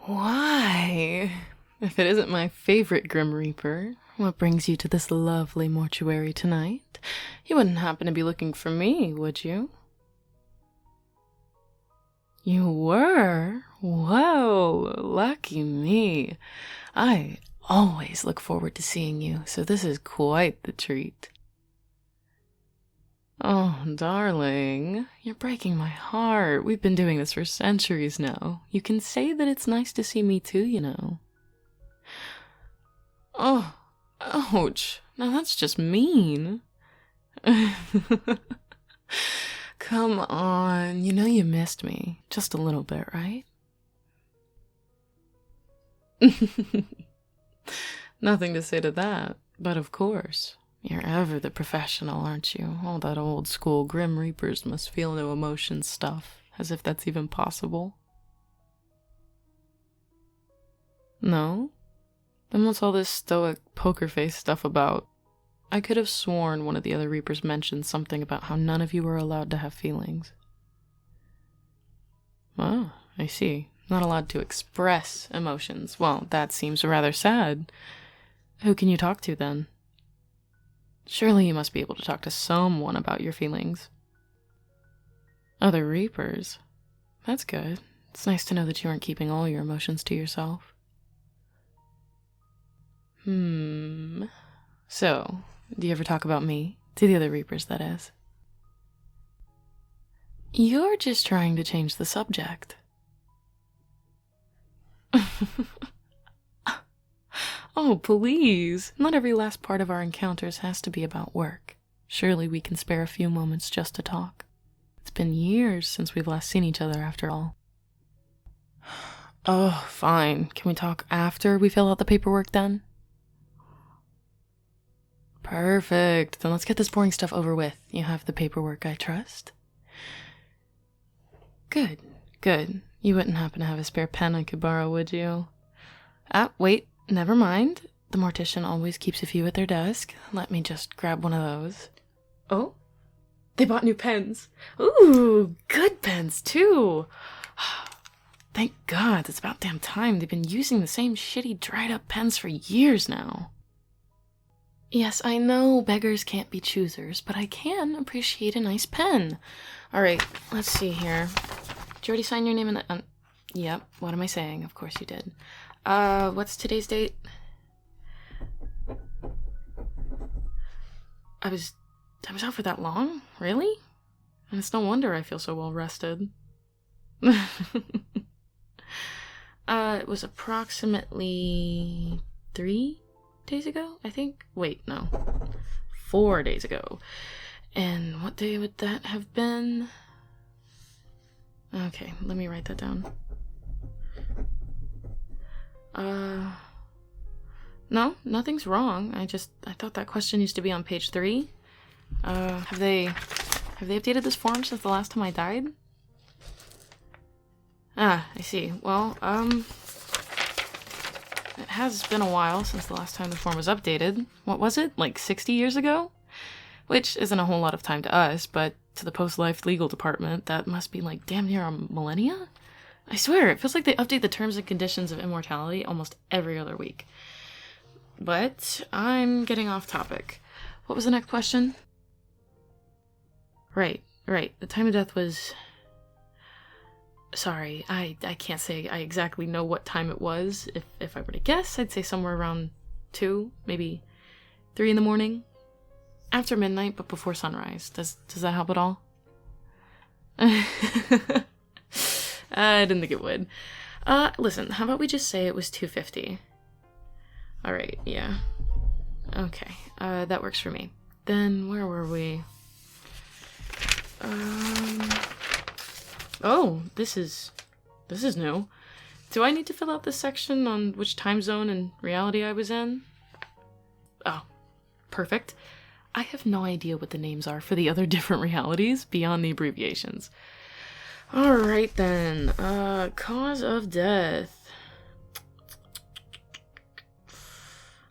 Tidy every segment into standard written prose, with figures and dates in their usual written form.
Why? If it isn't my favorite Grim Reaper, what brings you to this lovely mortuary tonight? You wouldn't happen to be looking for me, would you? You were? Whoa, lucky me. I always look forward to seeing you, so this is quite the treat. Oh, darling, you're breaking my heart. We've been doing this for centuries now. You can say that it's nice to see me too, you know. Oh, ouch. Now that's just mean. Come on, you know you missed me. Just a little bit, right? Nothing to say to that, but of course. You're ever the professional, aren't you? All that old school Grim Reapers must feel no emotion stuff, as if that's even possible. No? Then what's all this stoic poker face stuff about? I could have sworn one of the other Reapers mentioned something about how none of you were allowed to have feelings. Oh, I see. Not allowed to express emotions. Well, that seems rather sad. Who can you talk to then? Surely you must be able to talk to someone about your feelings. Other Reapers? That's good. It's nice to know that you aren't keeping all your emotions to yourself. So, do you ever talk about me? To the other Reapers, that is. You're just trying to change the subject. Oh, please. Not every last part of our encounters has to be about work. Surely we can spare a few moments just to talk. It's been years since we've last seen each other, after all. Oh, fine. Can we talk after we fill out the paperwork then? Perfect. Then let's get this boring stuff over with. You have the paperwork, I trust? Good, good. You wouldn't happen to have a spare pen I could borrow, would you? Ah, wait. Never mind. The mortician always keeps a few at their desk. Let me just grab one of those. Oh? They bought new pens. Ooh, good pens, too. Thank God, it's about damn time. They've been using the same shitty, dried-up pens for years now. Yes, I know beggars can't be choosers, but I can appreciate a nice pen. All right, let's see here. Did you already sign your name in the... Yep, what am I saying? Of course you did. What's today's date? I was out for that long? Really? And it's no wonder I feel so well rested. It was approximately 3 days ago, I think? Wait, no. 4 days ago. And what day would that have been? Okay, let me write that down. No, nothing's wrong. I thought that question used to be on page 3. Have they updated this form since the last time I died? Ah, I see. Well, it has been a while since the last time the form was updated. What was it? Like 60 years ago? Which isn't a whole lot of time to us, but to the post-life legal department, that must be like damn near a millennia? I swear, it feels like they update the terms and conditions of immortality almost every other week. But I'm getting off topic. What was the next question? Right. The time of death was... Sorry, I can't say I exactly know what time it was. If I were to guess, I'd say somewhere around 2, maybe 3 in the morning. After midnight, but before sunrise. Does that help at all? I didn't think it would. Listen, how about we just say it was 2:50? Alright, yeah. Okay, that works for me. Then, where were we? Oh, this is new. Do I need to fill out this section on which time zone and reality I was in? Oh, perfect. I have no idea what the names are for the other different realities beyond the abbreviations. Alright then, cause of death.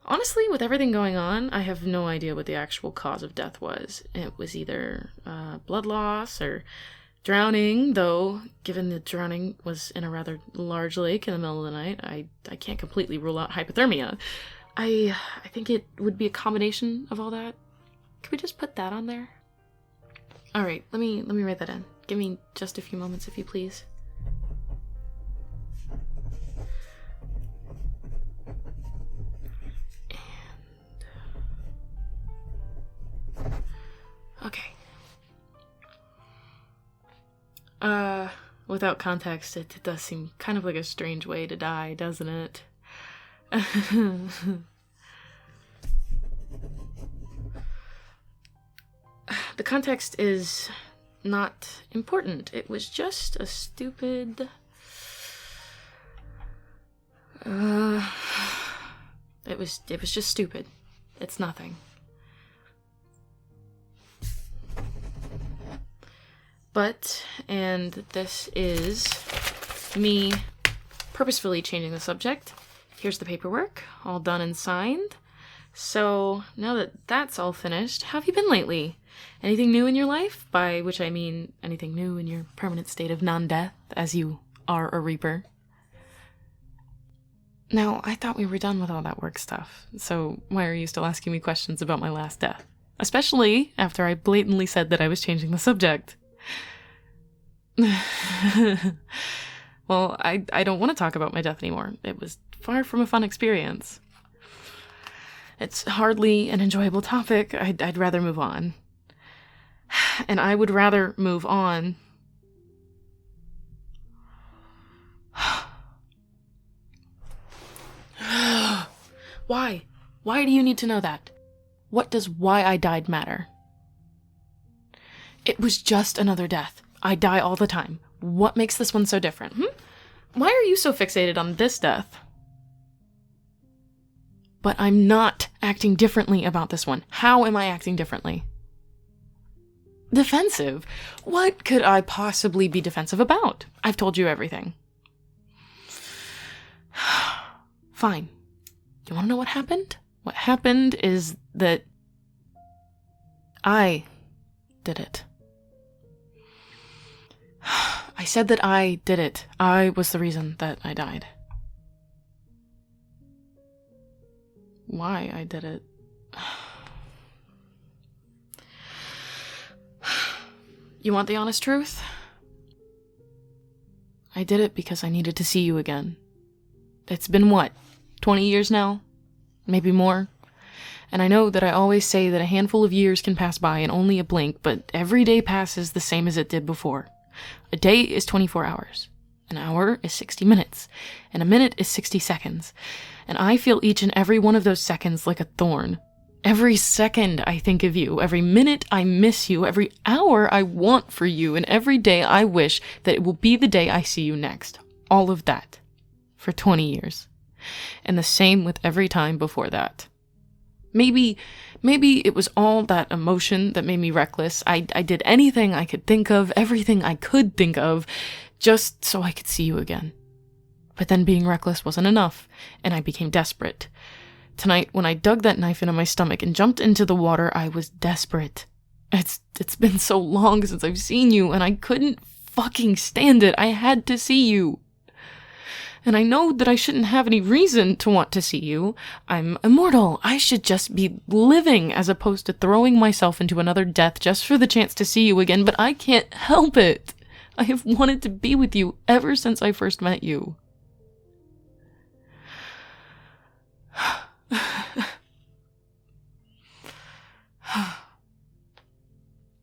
Honestly, with everything going on, I have no idea what the actual cause of death was. It was either blood loss or Drowning, though, given the drowning was in a rather large lake in the middle of the night, I can't completely rule out hypothermia. I think it would be a combination of all that. Could we just put that on there? Alright, let me write that in. Give me just a few moments, if you please. Okay. Without context, it does seem kind of like a strange way to die, doesn't it? The context is not important. It was just a stupid... It was just stupid. It's nothing. But, and this is me purposefully changing the subject. Here's the paperwork, all done and signed. So, now that that's all finished, how have you been lately? Anything new in your life? By which I mean anything new in your permanent state of non-death, as you are a Reaper. Now, I thought we were done with all that work stuff, so why are you still asking me questions about my last death? Especially after I blatantly said that I was changing the subject. Well, I don't want to talk about my death anymore. It was far from a fun experience. It's hardly an enjoyable topic. I'd rather move on. And I would rather move on. Why? Why do you need to know that? What does why I died matter? It was just another death. I die all the time. What makes this one so different? Why are you so fixated on this death? But I'm not acting differently about this one. How am I acting differently? Defensive? What could I possibly be defensive about? I've told you everything. Fine. You want to know what happened? What happened is that I did it. I said that I did it. I was the reason that I died. Why I did it? You want the honest truth? I did it because I needed to see you again. It's been what? 20 years now? Maybe more? And I know that I always say that a handful of years can pass by in only a blink, but every day passes the same as it did before. A day is 24 hours. An hour is 60 minutes. And a minute is 60 seconds. And I feel each and every one of those seconds like a thorn. Every second I think of you. Every minute I miss you. Every hour I want for you. And every day I wish that it will be the day I see you next. All of that. For 20 years. And the same with every time before that. Maybe it was all that emotion that made me reckless. I did anything I could think of, everything I could think of, just so I could see you again. But then being reckless wasn't enough, and I became desperate. Tonight, when I dug that knife into my stomach and jumped into the water, I was desperate. It's been so long since I've seen you, and I couldn't fucking stand it. I had to see you. And I know that I shouldn't have any reason to want to see you. I'm immortal. I should just be living as opposed to throwing myself into another death just for the chance to see you again, but I can't help it. I have wanted to be with you ever since I first met you.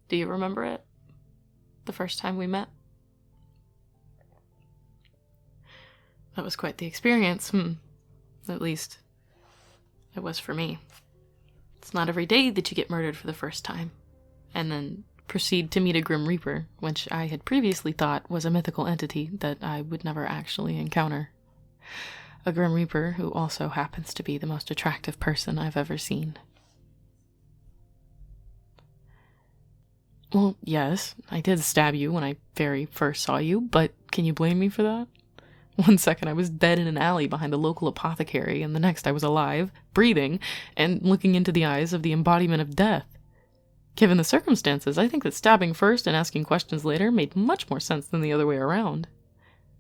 Do you remember it? The first time we met? That was quite the experience. At least, it was for me. It's not every day that you get murdered for the first time, and then proceed to meet a Grim Reaper, which I had previously thought was a mythical entity that I would never actually encounter. A Grim Reaper who also happens to be the most attractive person I've ever seen. Well, yes, I did stab you when I very first saw you, but can you blame me for that? One second I was dead in an alley behind a local apothecary, and the next I was alive, breathing, and looking into the eyes of the embodiment of death. Given the circumstances, I think that stabbing first and asking questions later made much more sense than the other way around.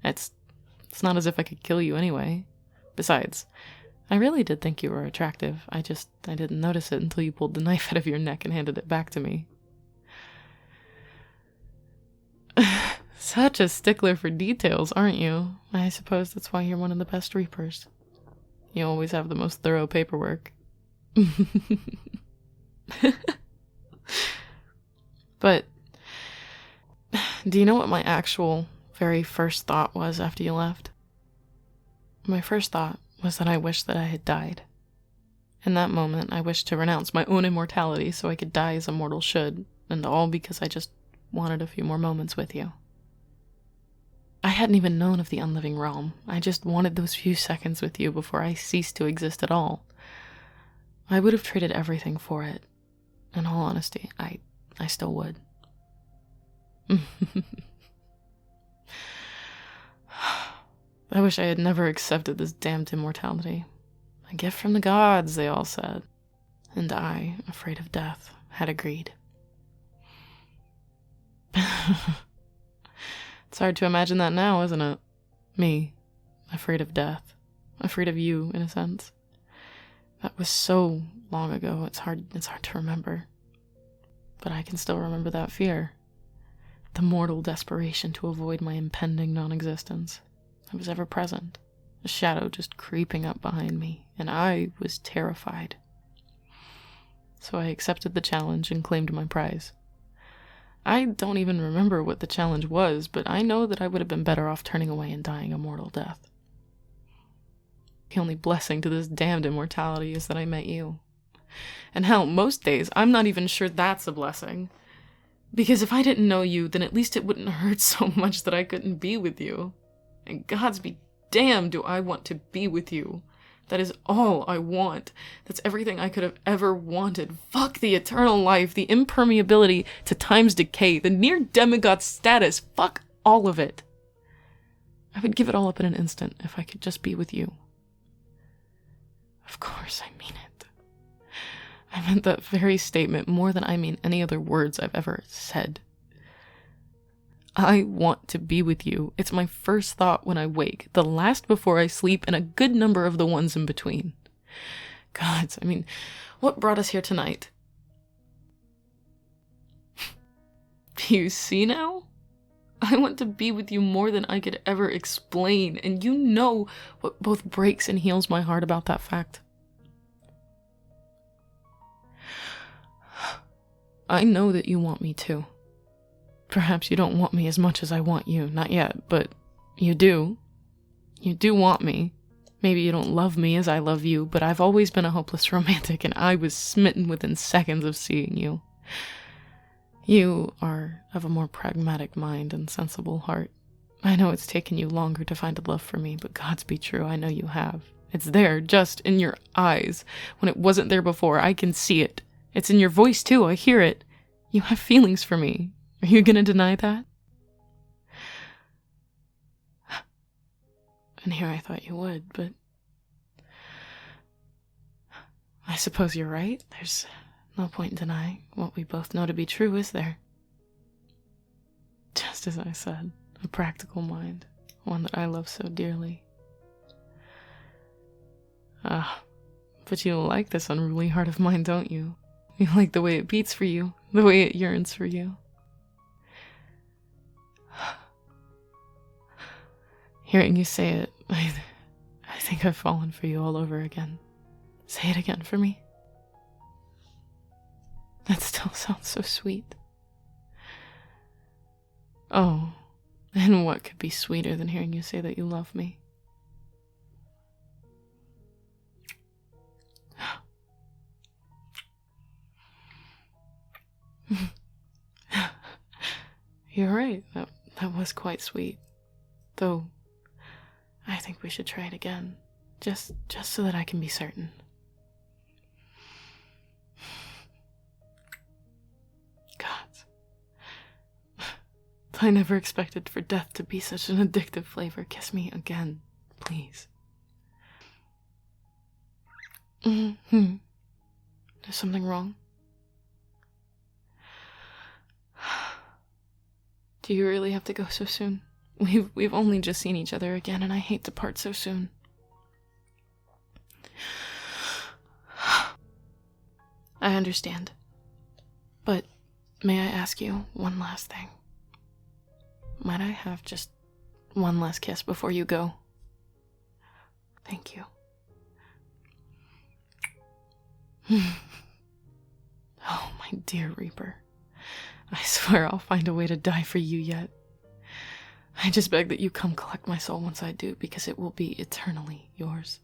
It's not as if I could kill you anyway. Besides, I really did think you were attractive. I didn't notice it until you pulled the knife out of your neck and handed it back to me. Such a stickler for details, aren't you? I suppose that's why you're one of the best reapers. You always have the most thorough paperwork. But, do you know what my actual very first thought was after you left? My first thought was that I wished that I had died. In that moment, I wished to renounce my own immortality so I could die as a mortal should, and all because I just wanted a few more moments with you. I hadn't even known of the unliving realm. I just wanted those few seconds with you before I ceased to exist at all. I would have traded everything for it. In all honesty, I still would. I wish I had never accepted this damned immortality. A gift from the gods, they all said. And I, afraid of death, had agreed. It's hard to imagine that now, isn't it? Me, afraid of death. Afraid of you, in a sense. That was so long ago, it's hard to remember. But I can still remember that fear. The mortal desperation to avoid my impending non-existence. It was ever present. A shadow just creeping up behind me, and I was terrified. So I accepted the challenge and claimed my prize. I don't even remember what the challenge was, but I know that I would have been better off turning away and dying a mortal death. The only blessing to this damned immortality is that I met you. And hell, most days, I'm not even sure that's a blessing. Because if I didn't know you, then at least it wouldn't hurt so much that I couldn't be with you. And gods be damned do I want to be with you. That is all I want. That's everything I could have ever wanted. Fuck the eternal life, the impermeability to time's decay, the near demigod status. Fuck all of it. I would give it all up in an instant if I could just be with you. Of course I mean it. I meant that very statement more than I mean any other words I've ever said. I want to be with you. It's my first thought when I wake, the last before I sleep, and a good number of the ones in between. Gods, I mean, what brought us here tonight? Do you see now? I want to be with you more than I could ever explain, and you know what both breaks and heals my heart about that fact. I know that you want me too. Perhaps you don't want me as much as I want you, not yet, but you do. You do want me. Maybe you don't love me as I love you, but I've always been a hopeless romantic, and I was smitten within seconds of seeing you. You are of a more pragmatic mind and sensible heart. I know it's taken you longer to find a love for me, but God's be true, I know you have. It's there, just in your eyes. When it wasn't there before, I can see it. It's in your voice too, I hear it. You have feelings for me. Are you gonna deny that? And here I thought you would, but I suppose you're right. There's no point in denying what we both know to be true, is there? Just as I said, a practical mind, one that I love so dearly. But you like this unruly heart of mine, don't you? You like the way it beats for you, the way it yearns for you. Hearing you say it, I think I've fallen for you all over again. Say it again for me. That still sounds so sweet. Oh, and what could be sweeter than hearing you say that you love me? You're right, that was quite sweet. Though, I think we should try it again, just so that I can be certain. Gods. I never expected for death to be such an addictive flavor. Kiss me again, please. Is something wrong? Do you really have to go so soon? We've only just seen each other again, and I hate to part so soon. I understand. But may I ask you one last thing? Might I have just one last kiss before you go? Thank you. Oh, my dear Reaper. I swear I'll find a way to die for you yet. I just beg that you come collect my soul once I do, because it will be eternally yours.